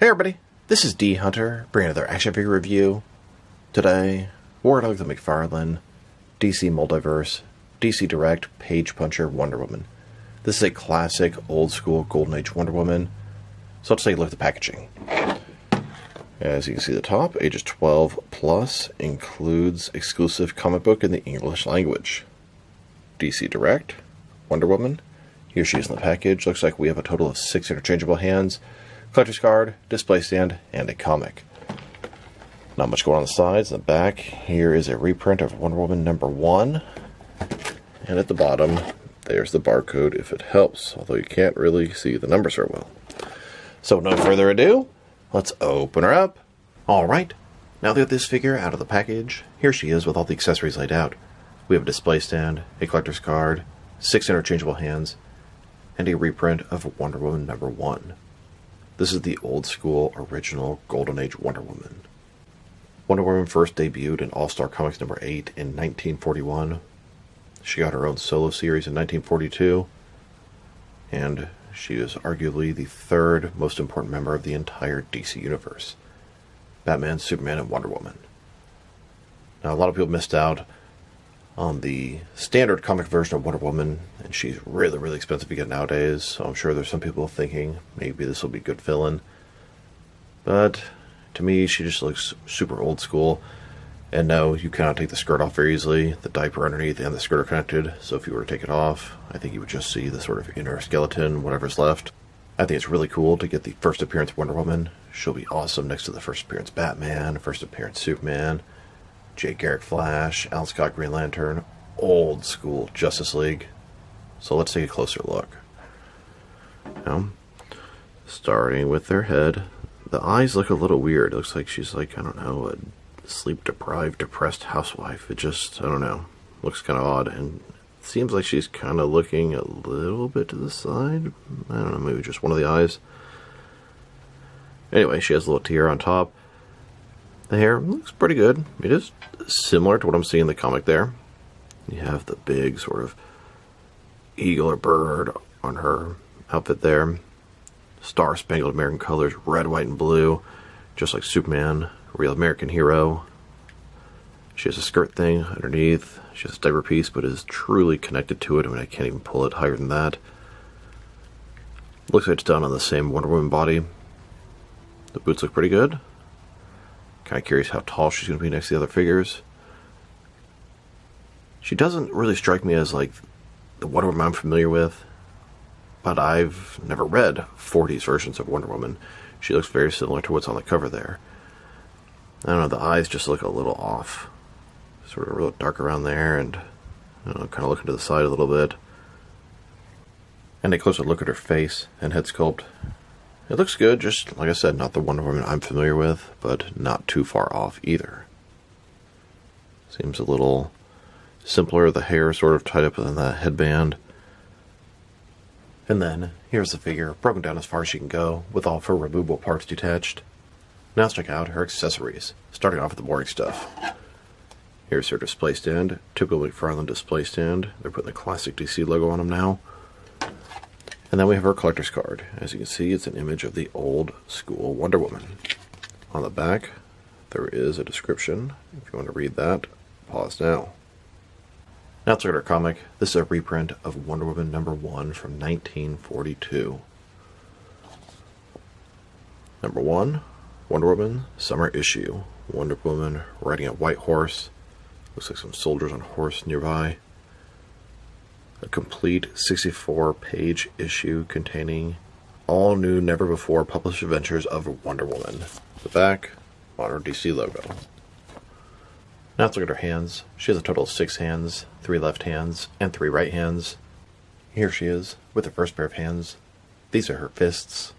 Hey everybody, this is D Hunter, bringing another action figure review. Today, we're going to look at the McFarlane DC Multiverse, DC Direct, Page Puncher Wonder Woman. This is a classic, old-school Golden Age Wonder Woman. So let's take a look at the packaging. As you can see at the top, ages 12 plus, includes exclusive comic book in the English language. DC Direct, Wonder Woman. Here she is in the package. Looks like we have a total of 6 interchangeable hands, collector's card, display stand, and a comic. Not much going on the sides. In the back, here is a reprint of Wonder Woman #1. And at the bottom, there's the barcode if it helps, although you can't really see the numbers very well. So no further ado, let's open her up. Alright, now that we have this figure out of the package, here she is with all the accessories laid out. We have a display stand, a collector's card, 6 interchangeable hands, and a reprint of Wonder Woman #1. This is the old school, original Golden Age Wonder Woman. Wonder Woman first debuted in All-Star Comics #8 in 1941. She got her own solo series in 1942. And she is arguably the third most important member of the entire DC universe. Batman, Superman, and Wonder Woman. Now, a lot of people missed out on the standard comic version of Wonder Woman, and she's really, really expensive to get nowadays, so I'm sure there's some people thinking maybe this will be good fill-in. But to me, she just looks super old school. And no, you cannot take the skirt off very easily. The diaper underneath and the skirt are connected, so if you were to take it off, I think you would just see the sort of inner skeleton, whatever's left. I think it's really cool to get the first appearance of Wonder Woman. She'll be awesome next to the first appearance Batman, first appearance Superman, Jay Garrick Flash, Alan Scott Green Lantern, old school Justice League. So let's take a closer look. Now, starting with their head, the eyes look a little weird. It looks like she's like, I don't know, a sleep-deprived, depressed housewife. It just, I don't know, looks kind of odd. And it seems like she's kind of looking a little bit to the side. I don't know, maybe just one of the eyes. Anyway, she has a little tear on top. The hair looks pretty good. It is similar to what I'm seeing in the comic there. You have the big sort of eagle or bird on her outfit there. Star-Spangled American colors, red, white, and blue. Just like Superman, real American hero. She has a skirt thing underneath. She has a diaper piece, but is truly connected to it. I mean, I can't even pull it higher than that. Looks like it's done on the same Wonder Woman body. The boots look pretty good. Kind of curious how tall she's going to be next to the other figures. She doesn't really strike me as like the Wonder Woman I'm familiar with, but I've never read 40s versions of Wonder Woman. She looks very similar to what's on the cover there. I don't know, the eyes just look a little off. Sort of real dark around there, and I don't know, kind of looking to the side a little bit. And a closer look at her face and head sculpt. It looks good, just like I said, not the Wonder Woman I'm familiar with, but not too far off either. Seems a little simpler, the hair sort of tied up in that headband. And then, here's the figure, broken down as far as she can go, with all of her removable parts detached. Now let's check out her accessories, starting off with the boring stuff. Here's her display stand, typical McFarlane display stand. They're putting the classic DC logo on them now. And then we have her collector's card. As you can see, it's an image of the old school Wonder Woman. On the back, there is a description. If you want to read that, pause now. Now let's look at our comic. This is a reprint of Wonder Woman #1 from 1942. #1, Wonder Woman, summer issue. Wonder Woman riding a white horse. Looks like some soldiers on a horse nearby. A complete 64-page issue containing all new, never-before published adventures of Wonder Woman. The back, modern DC logo. Now let's look at her hands. She has a total of 6 hands, 3 left hands, and 3 right hands. Here she is, with her first pair of hands. These are her fists.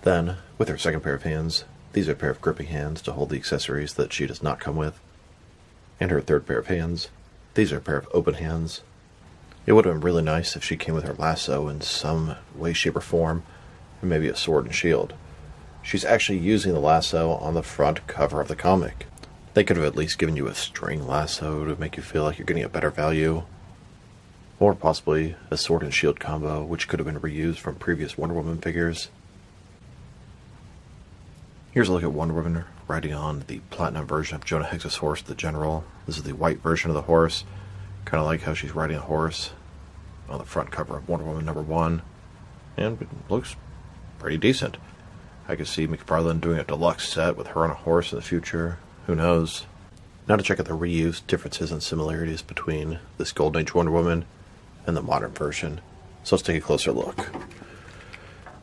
Then, with her second pair of hands, these are a pair of gripping hands to hold the accessories that she does not come with. And her third pair of hands, these are a pair of open hands. It would have been really nice if she came with her lasso in some way, shape, or form, and maybe a sword and shield. She's actually using the lasso on the front cover of the comic. They could have at least given you a string lasso to make you feel like you're getting a better value. Or possibly a sword and shield combo, which could have been reused from previous Wonder Woman figures. Here's a look at Wonder Woman riding on the platinum version of Jonah Hex's horse, the General. This is the white version of the horse. Kind of like how she's riding a horse on the front cover of Wonder Woman #1. And it looks pretty decent. I could see McFarlane doing a deluxe set with her on a horse in the future. Who knows? Now to check out the reuse, differences, and similarities between this Golden Age Wonder Woman and the modern version. So let's take a closer look.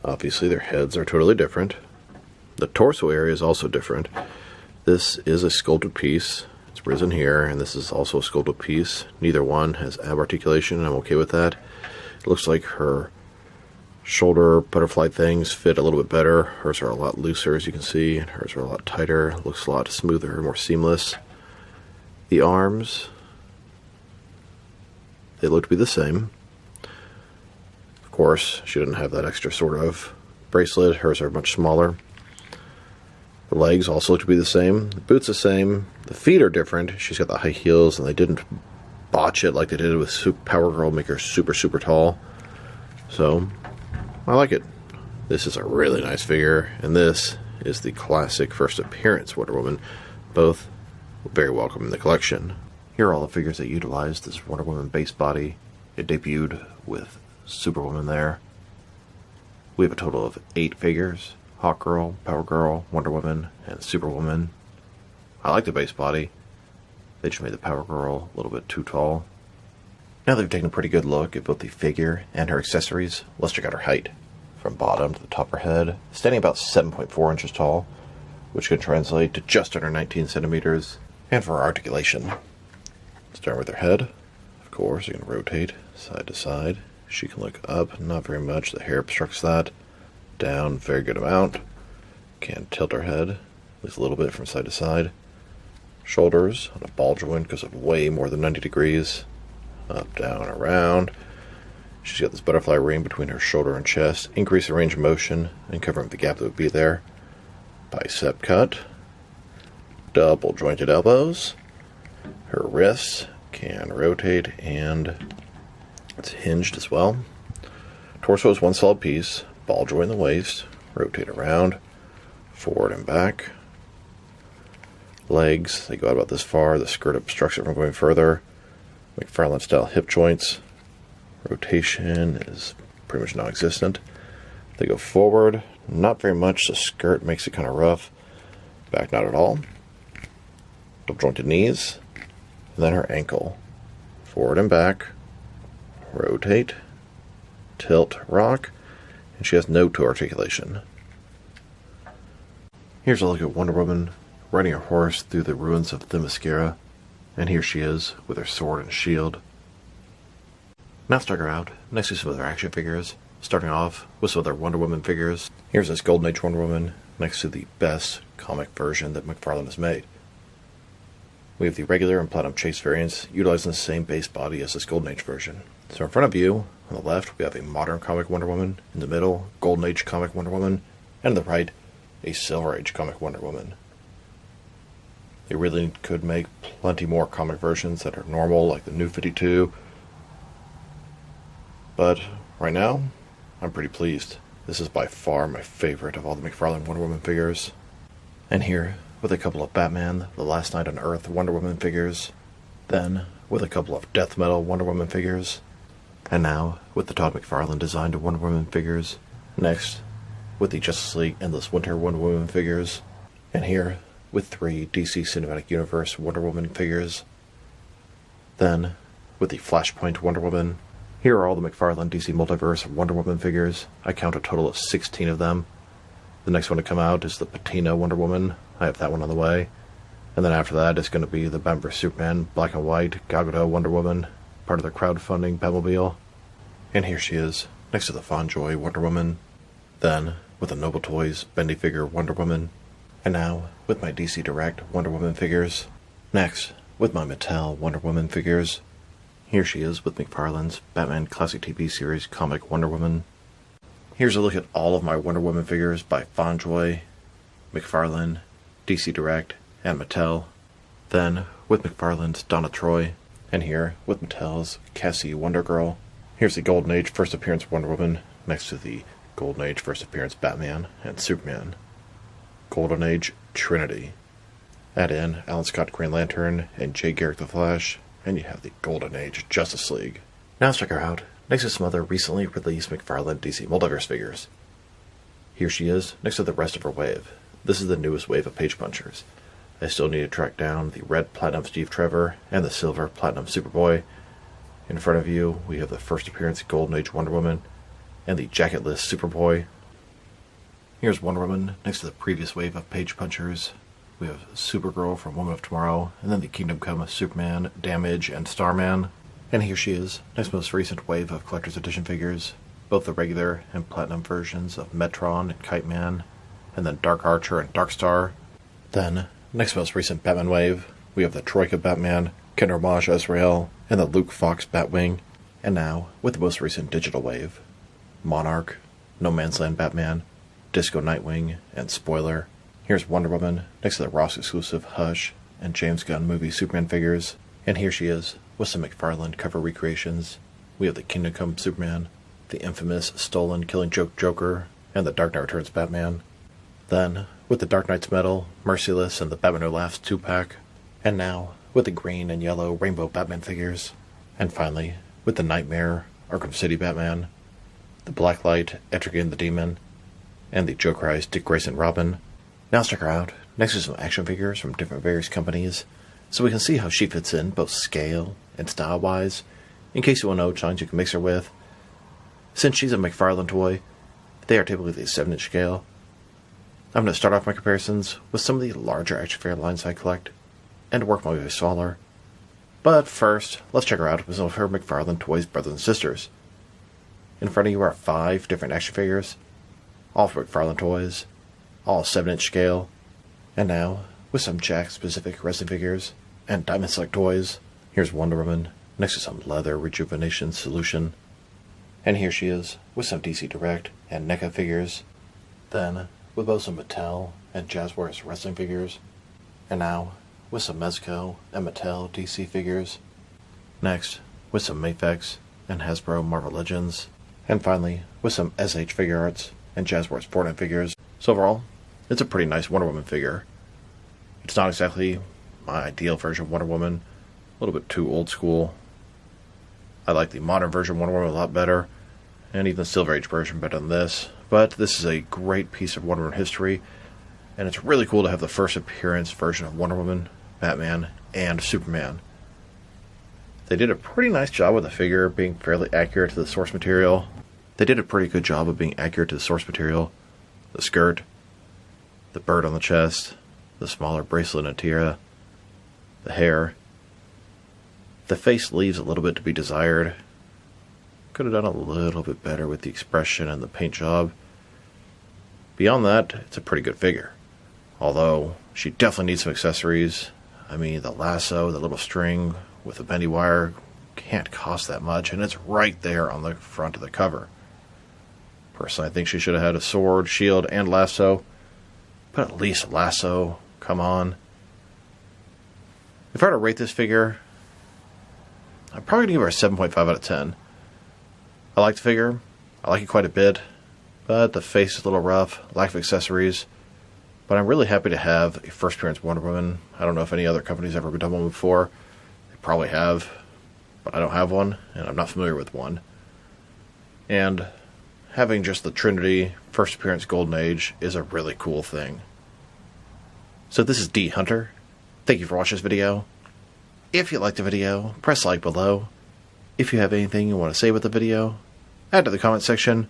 Obviously their heads are totally different. The torso area is also different. This is a sculpted piece. It's risen here, and this is also a sculpted piece. Neither one has ab articulation, and I'm okay with that. It looks like her shoulder butterfly things fit a little bit better. Hers are a lot looser, as you can see, and hers are a lot tighter. Looks a lot smoother, more seamless. The arms, they look to be the same. Of course, she didn't have that extra sort of bracelet. Hers are much smaller. The legs also look to be the same. The boots the same. The feet are different. She's got the high heels, and they didn't botch it like they did with Power Girl, make her super, super tall. So, I like it. This is a really nice figure, and this is the classic first appearance Wonder Woman. Both very welcome in the collection. Here are all the figures that utilized this Wonder Woman base body. It debuted with Superwoman there. We have a total of 8 figures. Hawk Girl, Power Girl, Wonder Woman, and Superwoman. I like the base body. They just made the Power Girl a little bit too tall. Now they've taken a pretty good look at both the figure and her accessories. Let's check out her height. From bottom to the top of her head, standing about 7.4 inches tall, which can translate to just under 19 centimeters. And for her articulation, starting with her head, of course, you can rotate side to side. She can look up, not very much, the hair obstructs that. Down, very good amount. Can tilt her head, at least a little bit from side to side. Shoulders on a ball joint goes up way more than 90 degrees. Up, down, around. She's got this butterfly ring between her shoulder and chest, increase the range of motion and covering the gap that would be there. Bicep cut. Double jointed elbows. Her wrists can rotate and it's hinged as well. Torso is one solid piece. Ball joint in the waist, rotate around, forward and back. Legs, they go out about this far, the skirt obstructs it from going further. McFarlane style hip joints. Rotation is pretty much non-existent. They go forward, not very much, the skirt makes it kind of rough. Back not at all. Double jointed knees, and then her ankle. Forward and back, rotate, tilt, rock. And she has no toe articulation. Here's a look at Wonder Woman riding her horse through the ruins of Themyscira, and here she is with her sword and shield. Now let's check her out next to some of their action figures, starting off with some of their Wonder Woman figures. Here's this Golden Age Wonder Woman next to the best comic version that McFarlane has made. We have the regular and platinum chase variants utilizing the same base body as this Golden Age version. So in front of you, on the left, we have a modern comic Wonder Woman. In the middle, Golden Age comic Wonder Woman. And on the right, a Silver Age comic Wonder Woman. They really could make plenty more comic versions that are normal, like the New 52. But right now, I'm pretty pleased. This is by far my favorite of all the McFarlane Wonder Woman figures. And here, with a couple of Batman, The Last Night on Earth Wonder Woman figures. Then, with a couple of Death Metal Wonder Woman figures. And now, with the Todd McFarlane designed Wonder Woman figures. Next, with the Justice League Endless Winter Wonder Woman figures. And here, with 3 DC Cinematic Universe Wonder Woman figures. Then, with the Flashpoint Wonder Woman. Here are all the McFarlane DC Multiverse Wonder Woman figures. I count a total of 16 of them. The next one to come out is the Patina Wonder Woman. I have that one on the way. And then after that, it's going to be the Batman vs Superman Black and White Gal Gadot Wonder Woman, part of their crowdfunding Batmobile. And here she is, next to the Fonjoy Wonder Woman. Then, with the Noble Toys Bendy figure Wonder Woman. And now, with my DC Direct Wonder Woman figures. Next, with my Mattel Wonder Woman figures. Here she is with McFarlane's Batman Classic TV Series comic Wonder Woman. Here's a look at all of my Wonder Woman figures by Fonjoy, McFarlane, DC Direct, and Mattel. Then, with McFarlane's Donna Troy. And here, with Mattel's Cassie Wonder Girl. Here's the Golden Age First Appearance Wonder Woman, next to the Golden Age First Appearance Batman and Superman. Golden Age Trinity. Add in Alan Scott Green Lantern and Jay Garrick the Flash, and you have the Golden Age Justice League. Now let's check her out next to some other recently released McFarlane DC Multiverse figures. Here she is next to the rest of her wave. This is the newest wave of Page Punchers. I still need to track down the red Platinum Steve Trevor and the silver Platinum Superboy. In front of you, we have the first appearance Golden Age Wonder Woman and the jacketless Superboy. Here's Wonder Woman next to the previous wave of Page Punchers. We have Supergirl from Woman of Tomorrow, and then the Kingdom Come Superman, Damage, and Starman. And here she is, next most recent wave of Collector's Edition figures, both the regular and platinum versions of Metron and Kite Man, and then Dark Archer and Darkstar. Then, next most recent Batman wave, we have the Troika Batman, Ken Ramaj Azrael, and the Luke Fox Batwing. And now, with the most recent digital wave, Monarch, No Man's Land Batman, Disco Nightwing, and Spoiler. Here's Wonder Woman next to the Ross exclusive Hush and James Gunn movie Superman figures. And here she is with some McFarlane cover recreations. We have the Kingdom Come Superman, the infamous Stolen Killing Joke Joker, and the Dark Knight Returns Batman. Then, with the Dark Knight's Metal, Merciless, and the Batman Who Laughs 2-pack. And now, with the green and yellow Rainbow Batman figures. And finally, with the Nightmare, Arkham City Batman, the Blacklight, Etrigan the Demon, and the Jokerized Dick Grayson Robin. Now let's check her out next to some action figures from different various companies, so we can see how she fits in both scale and style-wise, in case you want to know which lines you can mix her with. Since she's a McFarlane toy, they are typically the 7-inch scale. I'm going to start off my comparisons with some of the larger action figure lines I collect, and work my way smaller. But first, let's check her out with some of her McFarlane toys' brothers and sisters. In front of you are 5 different action figures, all for McFarlane toys, all 7-inch scale, and now, with some Jack-specific wrestling figures and Diamond Select toys, here's Wonder Woman next to some leather rejuvenation solution. And here she is with some DC Direct and NECA figures. Then, with both some Mattel and Jazzwares wrestling figures. And now, with some Mezco and Mattel DC figures. Next, with some Mafex and Hasbro Marvel Legends. And finally, with some SH Figure Arts and Jazzwares Fortnite figures. So overall, it's a pretty nice Wonder Woman figure. It's not exactly my ideal version of Wonder Woman. A little bit too old school. I like the modern version of Wonder Woman a lot better, and even the Silver Age version better than this. But this is a great piece of Wonder Woman history, and it's really cool to have the first appearance version of Wonder Woman, Batman, and Superman. They did a pretty nice job with the figure being fairly accurate to the source material. They did a pretty good job of being accurate to the source material. The skirt, the bird on the chest, the smaller bracelet and tiara, the hair. The face leaves a little bit to be desired. Could have done a little bit better with the expression and the paint job. Beyond that, it's a pretty good figure. Although, she definitely needs some accessories. I mean, the lasso, the little string with the bendy wire can't cost that much, and it's right there on the front of the cover. Personally, I think she should have had a sword, shield, and lasso. But at least a lasso. Come on. If I were to rate this figure, I'm probably going to give her a 7.5 out of 10. I like the figure. I like it quite a bit. But the face is a little rough. Lack of accessories. But I'm really happy to have a first appearance Wonder Woman. I don't know if any other company's ever done one before. They probably have. But I don't have one, and I'm not familiar with one. And having just the Trinity first appearance Golden Age is a really cool thing. So this is D Hunter. Thank you for watching this video. If you liked the video, press like below. If you have anything you want to say about the video, add to the comment section.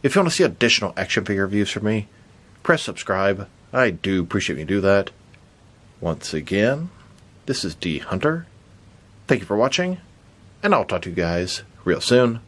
If you want to see additional action figure reviews from me, press subscribe. I do appreciate when you do that. Once again, this is D Hunter. Thank you for watching, and I'll talk to you guys real soon.